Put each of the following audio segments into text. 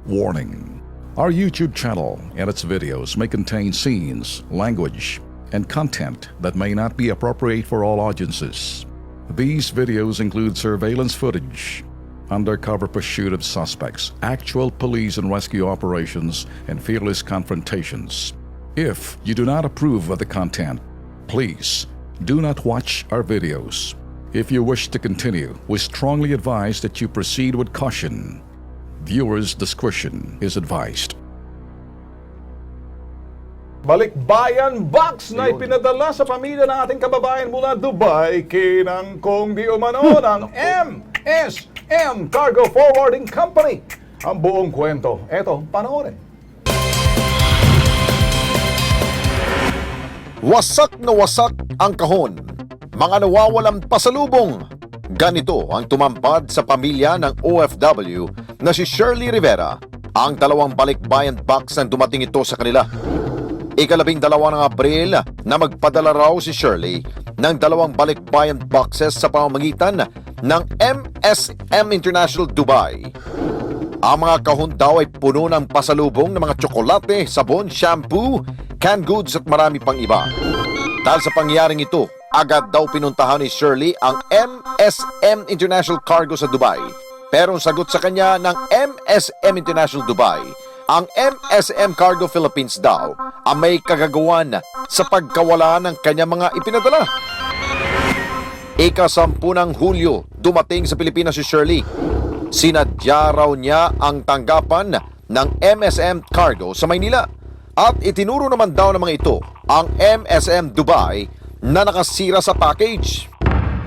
Warning: our YouTube channel and its videos may contain scenes, language, and content that may not be appropriate for all audiences. These videos include surveillance footage, undercover pursuit of suspects, actual police and rescue operations, and fearless confrontations. If you do not approve of the content, please do not watch our videos. If you wish to continue, we strongly advise that you proceed with caution. Viewers' discretion is advised. Balikbayan box na ipinadala sa pamilya ng ating kababayan mula Dubai, kinangkong di umano ng MSM Cargo Forwarding Company. Ang buong kwento, eto, panoorin. Wasak na wasak ang kahon, mga nawawalang pasalubong. Ganito ang tumampad sa pamilya ng OFW na si Shirley Rivera. Ang dalawang balikbayan box na dumating ito sa kanila. Ika-12 ng Abril na magpadala raw si Shirley ng dalawang balikbayan boxes sa pamamagitan ng MSM International Dubai. Ang mga kahon daw ay puno ng pasalubong ng mga tsokolate, sabon, shampoo, canned goods at marami pang iba. Dahil sa pangyayaring ito, agad daw pinuntahan ni Shirley ang MSM International Cargo sa Dubai. Pero ang sagot sa kanya ng MSM International Dubai, ang MSM Cargo Philippines daw ang may kagagawan sa pagkawala ng kanyang mga ipinadala. Ika-10 ng Hulyo, dumating sa Pilipinas si Shirley. Sinadya raw niya ang tanggapan ng MSM Cargo sa Maynila. At itinuro naman daw ng mga ito ang MSM Dubai na nakasira sa package.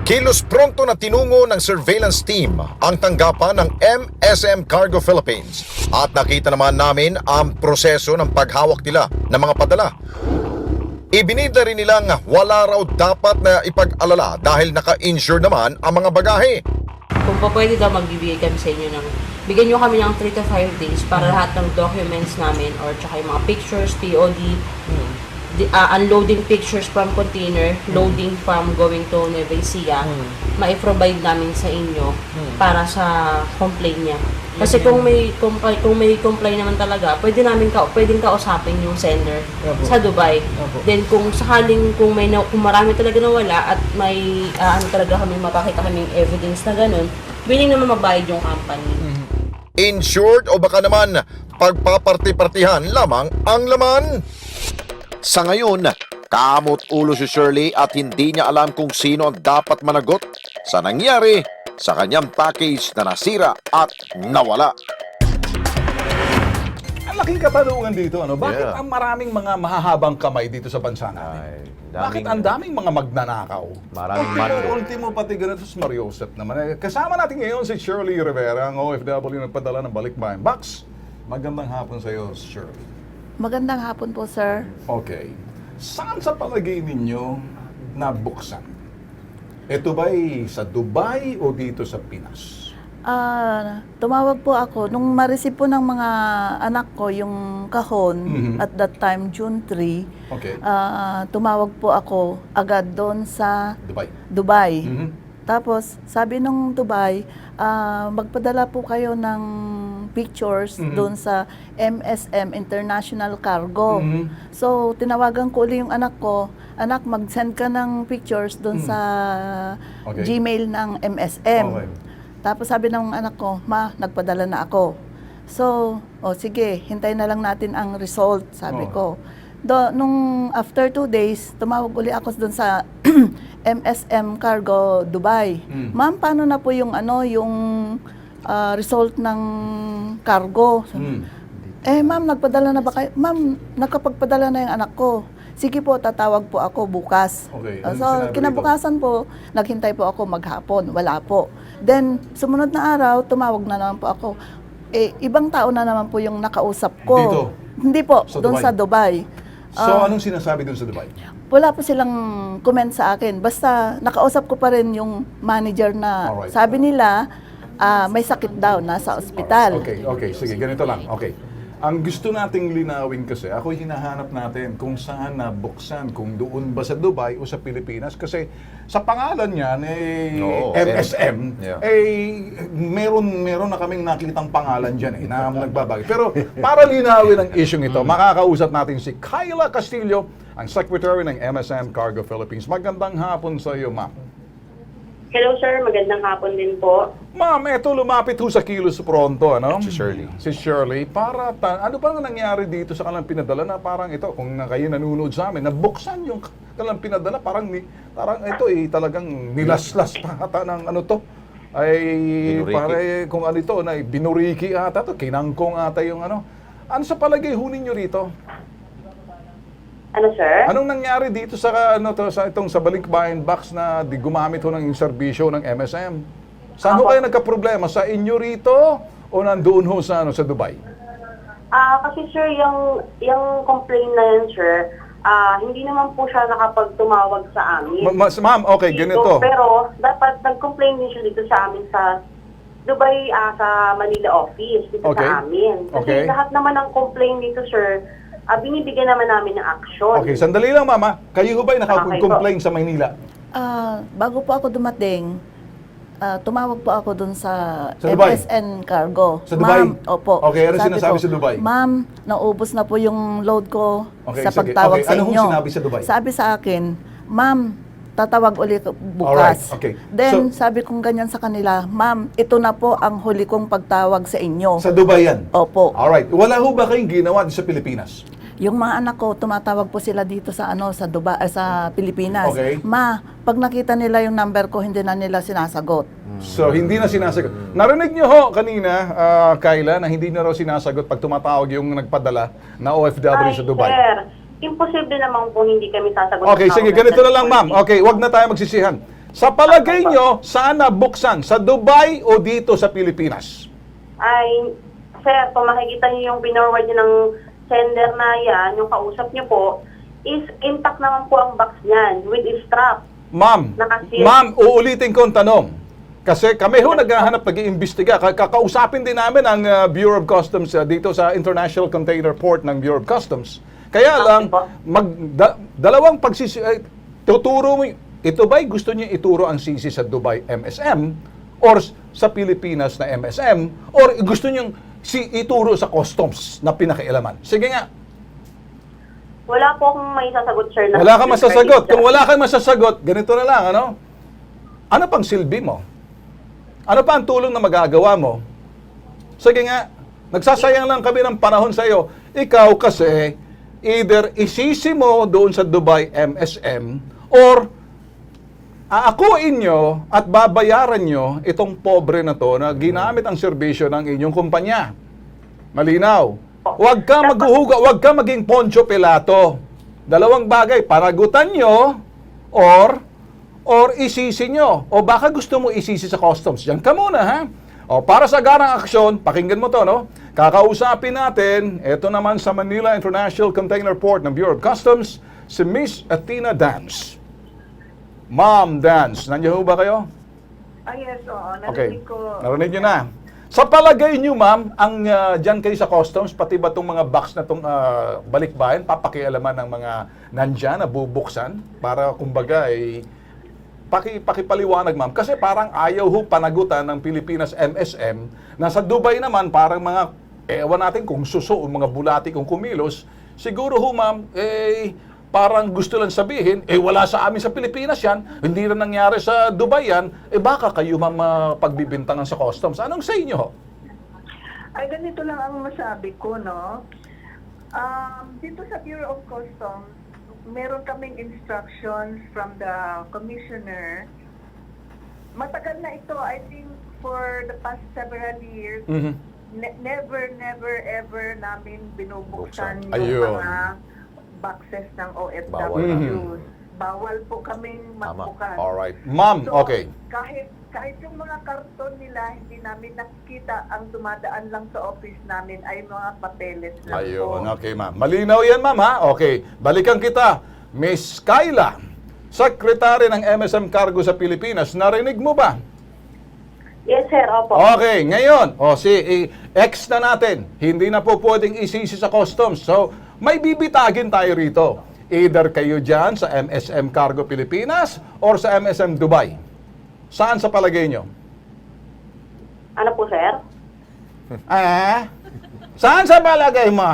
Kilos pronto na tinungo ng surveillance team ang tanggapan ng MSM Cargo Philippines at nakita naman namin ang proseso ng paghawak nila ng mga padala. Ibinida rin nilang wala raw dapat na ipag-alala dahil naka-insure naman ang mga bagahe. Kung pa pwede daw, magbibigay kami sa inyo ng, bigyan nyo kami ng 3 to 5 days para lahat ng documents namin or tsaka yung mga pictures, POD, unloading pictures from container, loading from going to Nueva Ecija, ma-provide namin sa inyo para sa complaint niya. Kasi kung may complaint naman talaga, pwedeng kausapin yung sender sa Dubai. Then kung sakaling kung marami talaga nawala at may talaga kami makakita kaming evidence na ganun, willing naman magbayad yung company. Insured o baka naman pagpaparti-partihan lamang ang laman? Sa ngayon, kamot ulo si Shirley at hindi niya alam kung sino ang dapat managot sa nangyari sa kanyang package na nasira at nawala. Ang laking katanungan dito, ano? Bakit ang maraming mga mahahabang kamay dito sa bansa natin? Bakit ang daming mga magnanakaw? Maraming Ultimo pati ganito sa Mariosep naman. Kasama natin ngayon si Shirley Rivera, ang OFW na nagpadala ng balikbayan box. Magandang hapon sa iyo, Shirley. Magandang hapon po, sir. Okay. Saan sa palagay ninyo nabuksan? Ito ba'y sa Dubai o dito sa Pinas? Tumawag po ako. Nung ma-receive po ng mga anak ko yung kahon, at that time, June 3, Okay. tumawag po ako agad doon sa Dubai. Tapos, sabi nung Dubai, magpadala po kayo ng pictures doon sa MSM International Cargo. So, tinawagan ko ulit yung anak ko, anak, mag-send ka ng pictures doon sa Gmail ng MSM. Okay. Tapos sabi ng anak ko, ma, nagpadala na ako. So, sige, hintayin na lang natin ang result, sabi ko. Nung after 2 days, tumawag uli ako doon sa MSM Cargo Dubai. Ma'am, paano na po yung result ng cargo? Ma'am, nagpadala na ba kayo? Ma'am, nakapagpadala na yung anak ko. Sige po, tatawag po ako bukas. Okay. So, kinabukasan po, naghintay po ako maghapon. Wala po. Then, sumunod na araw, tumawag na naman po ako. Ibang tao na naman po yung nakausap ko. Dito? Hindi po, Sa doon Dubai? sa Dubai. So, anong sinasabi doon sa Dubai? Wala po silang comment sa akin. Basta, nakausap ko pa rin yung manager na Alright. sabi nila, may sakit daw, nasa ospital. Okay. Sige, ganito lang. Okay. Ang gusto nating linawin kasi, ako hinahanap natin kung saan nabuksan, kung doon ba sa Dubai o sa Pilipinas. Kasi sa pangalan niyan, Oo, MSM, yeah. meron na kaming nakitang pangalan dyan na nagbabagay. Pero para linawin ang isyong ito, makakausap natin si Kyla Castillo, ang Secretary ng MSM Cargo Philippines. Magandang hapon sa iyo, ma'am. Hello sir, magandang hapon din po. Ma'am, eto lumapit ho sa Kilos Pronto, ano? Si Shirley. Si Shirley, ano ba nangyari dito sa kanilang pinadala na parang ito, kung kayo nanonood sa amin, nabuksan yung kanilang pinadala, parang ito talagang nilaslas pa ata ng ano to. Ay, Binuriki. pare, kung ano ito, na binuriki ata to, kinangkong ata yung ano. Ano sa palagay ho ninyo rito? Ano sir? Anong nangyari dito sa sa balikbayan box na gumamit ho ng serbisyo ng MSM? Saan ho kayo nagka-problema? Sa inyo rito o nandoon ho sa Dubai? Kasi sir, yung complaint na yan sir, hindi naman po siya nakapagtumawag sa amin. Ma'am, okay, Dito, ganito. pero dapat nag-complain din siya dito sa amin sa Dubai, sa Manila office, dito Okay. sa amin. Kasi Okay. lahat naman ng complaint dito sir, binibigyan naman namin ng action. Okay, sandali lang mama. Kayo ho ba'y nakapag-complain sa Maynila? Bago po ako dumating, tumawag po ako dun sa Dubai? MSN Cargo. Sa Dubai? Ma'am, opo. Okay, ano Sabi sinasabi ko, sa Dubai? Ma'am, naubos na po yung load ko Okay, sa sige. pagtawag Okay, sa ano hong inyo. sinabi sa Dubai? Sabi sa akin, ma'am, tatawag ulit Alright, bukas. okay. Then, sabi kong ganyan sa kanila, ma'am, ito na po ang huli kong pagtawag sa inyo. Sa Dubai yan? Opo. Alright. Wala ho ba kayong ginawa sa Pilipinas? Yung mga anak ko, tumatawag po sila dito sa sa Dubai, sa Pilipinas. Okay. Ma, pag nakita nila yung number ko, hindi na nila sinasagot. So, hindi na sinasagot. Narinig niyo ho kanina, Kyla, na hindi na raw sinasagot pag tumatawag yung nagpadala na OFW sa Dubai. Sir, imposible naman po hindi kami sasagot. Okay, ng sige, tawag ganito ng na lang ma'am. Okay, wag na tayo magsisihan. Sa palagay nyo, saan nabuksan? Sa Dubai o dito sa Pilipinas? Ay, sir, kung makikita niyo yung pinorward niyo ng sender na yan, yung kausap niyo po, is intact naman po ang box niyan with strap. Ma'am, Nakasil. ma'am, uulitin ko ang tanong. Kasi kami ho naghahanap, nag-iimbestiga. Kakausapin din namin ang Bureau of Customs dito sa International Container Port ng Bureau of Customs. Kaya lang, po. dalawang tuturo mo, ito ba'y gusto niyo ituro ang sisi sa Dubai MSM or sa Pilipinas na MSM or gusto niyo ituro sa customs na pinakialaman? Sige nga. Wala po akong may sasagot, sir. Wala kang masasagot. Kung wala kang masasagot, ganito na lang, ano? Ano pang silbi mo? Ano pa ang tulong na magagawa mo? Sige nga, nagsasayang lang kami ng panahon sa iyo. Ikaw kasi, either isisi mo doon sa Dubai MSM or aakuin nyo at babayaran nyo itong pobre na to na ginamit ang serbisyo ng inyong kumpanya. Malinaw. Huwag ka maghuhuga, huwag ka maging Poncio Pilato. Dalawang bagay, paragutan nyo or isisi nyo. O baka gusto mo isisi sa customs. Yan ka muna, ha? O para sa garang aksyon, pakinggan mo to, no? Kakausapin natin, ito naman sa Manila International Container Port ng Bureau of Customs, si Miss Athena Dance. Ma'am Dance, nandiyan ho ba kayo? Yes, oo. Okay, Narinig ko. narinig nyo na. Sa palagay nyo, ma'am, ang dyan kayo sa customs, pati ba itong mga box na itong balikbayan, papakialaman ng mga nandyan na bubuksan para kumbaga pakipaliwanag, ma'am. Kasi parang ayaw ho panagutan ng Pilipinas MSM na sa Dubai naman parang mga, ewan natin kung suso o mga bulati kung kumilos. Siguro ho, ma'am, parang gusto lang sabihin, wala sa amin sa Pilipinas yan, hindi na nangyari sa Dubai yan, baka kayo, ma'am, pagbibintangan sa customs. Anong sa inyo ho? Ay, ganito lang ang masabi ko, no? Dito sa Bureau of Customs, meron kaming instructions from the commissioner. Matagal na ito, I think for the past several years, Mhm. never, ever namin binubuksan Buksan. yung Ayun. mga boxes ng OFW. Bawal. Bawal po kaming magbukas. Alright. Ma'am, So, okay. Kahit yung mga karton nila, hindi namin nakikita, ang dumadaan lang sa office namin ay mga papeles lang Ayun, po. okay, ma'am. Malinaw yan, ma'am, ha? Okay. Balikan kita. Miss Kyla, Secretary ng MSM Cargo sa Pilipinas, narinig mo ba? Yes, sir. Opo. Okay, ngayon, X na natin. Hindi na po pwedeng isisi sa customs. So, may bibitagin tayo rito. Either kayo dyan sa MSM Cargo Pilipinas or sa MSM Dubai. Saan sa palagay nyo? Ano po, sir? Saan sa palagay mo?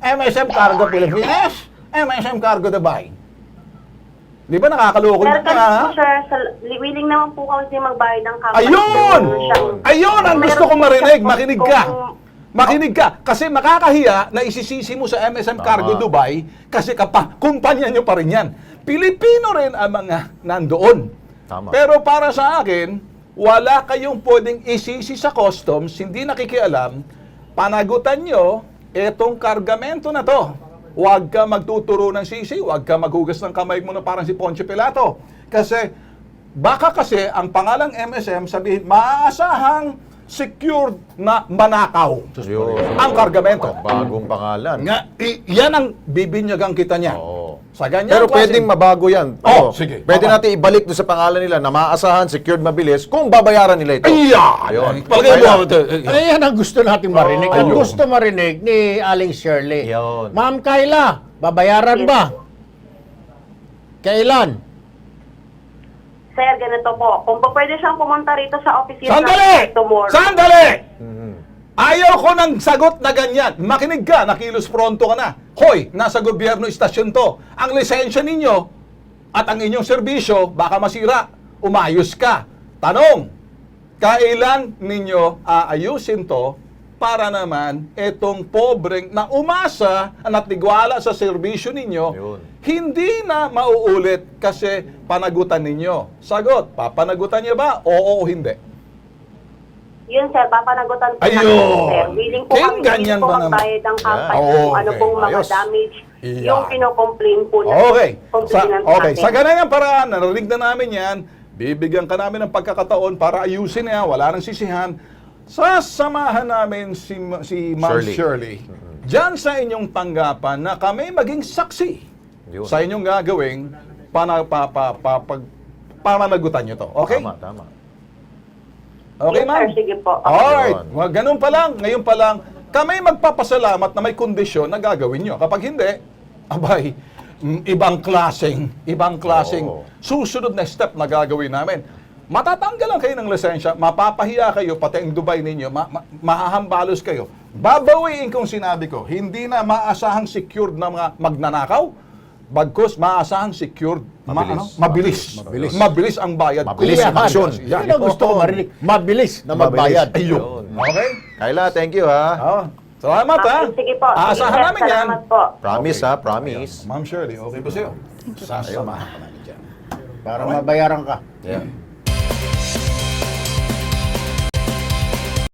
MSM Cargo Pilipinas? MSM Cargo Dubai? Di ba nakakaloko Sir, na kasi ha? po, sir, willing naman po kasi magbayad ng company. Ayun! Ayun ang gusto kong marinig. Meron Makinig po ka. kung- Makinig ka. Kasi makakahiya na isisisi mo sa MSM Cargo Dubai kasi kumpanya nyo pa rin yan. Pilipino rin ang mga nandoon. Tama. Pero para sa akin, wala kayong pwedeng isisi sa customs, hindi nakikialam, panagutan nyo etong kargamento na to. Huwag ka magtuturo ng sisi, huwag ka maghugas ng kamay mo na parang si Poncio Pilato. Kasi, baka kasi ang pangalang MSM sabihin, maaasahang secured na manakaw Yun. ang kargamento. Bagong pangalan. Yan ang bibinyagang kita niya. Oo. Sa ganyan Pero pwedeng mabago yan. Oh, sige. Pwede Okay. natin ibalik doon sa pangalan nila na maasahan, secured, mabilis, kung babayaran nila ito. Ayun. Palagay mo, Ay, yan ang gusto nating marinig. Ang Ayun. gusto marinig ni Aling Shirley. Yun. Ma'am Kayla, babayaran ba? Kailan? Sir, ganito po. Kung pa pwede siyang pumunta rito sa opisina Sandali! tomorrow. Sandali! Ayaw ko ng sagot na ganyan. Makinig ka, nakilos pronto ka na. Hoy, nasa gobyerno istasyon to. Ang lisensya ninyo at ang inyong serbisyo, baka masira. Umayos ka. Tanong, kailan ninyo aayusin to para naman etong pobreng na umasa at natigwala sa serbisyo ninyo, Yun. hindi na mauulit kasi panagutan ninyo. Sagot, papanagutan niyo ba? Oo o hindi? Yun, sir, papanagutan po Ayun! namin, sir. Willing po Kaya kami ganyan po ba naman? magbayad ng company Yeah. kung ano Okay. pong mga Ayos. damage Yeah. yung kinocomplain po na Okay. complainant Okay. natin. Sa ganang paraan, narinig na namin yan, bibigyan ka namin ng pagkakataon para ayusin yan, wala nang sisihan. Sasamahan namin si Ma'am Shirley. Diyan sa inyong tanggapan na kami maging saksi Yun. sa inyong gagawing pamanagutan nyo to. Okay? Tama, tama. Okay, Yes, ma'am? sir, sige po. Alright. Yun. Well, ganun pa lang. Ngayon pa lang, kami magpapasalamat na may kondisyon na gagawin nyo. Kapag hindi, abay, ibang klaseng Oo. susunod na step na gagawin namin. Matatanggalan kayo ng lisensya, mapapahiya kayo, pati ang Dubai ninyo, mahahambalos kayo. Babawiin kong sinabi ko, hindi na maasahang secured na mga magnanakaw, bagkus maasahang secured, mabilis. Mabilis ang bayad. Mabilis ang aksyon. Yan. Yan ang gusto ko marinig. Mabilis na magbayad. Ayun. Okay? Kayla, thank you ha. Oh, salamat ha. Okay, sige po. Sige, Aasahan sir, namin yan. salamat po. Promise Okay. ha, promise. Ma'am Shirley, okay ba sa'yo? Sasamahan ka namin dyan. Para mabayaran ka. Yeah.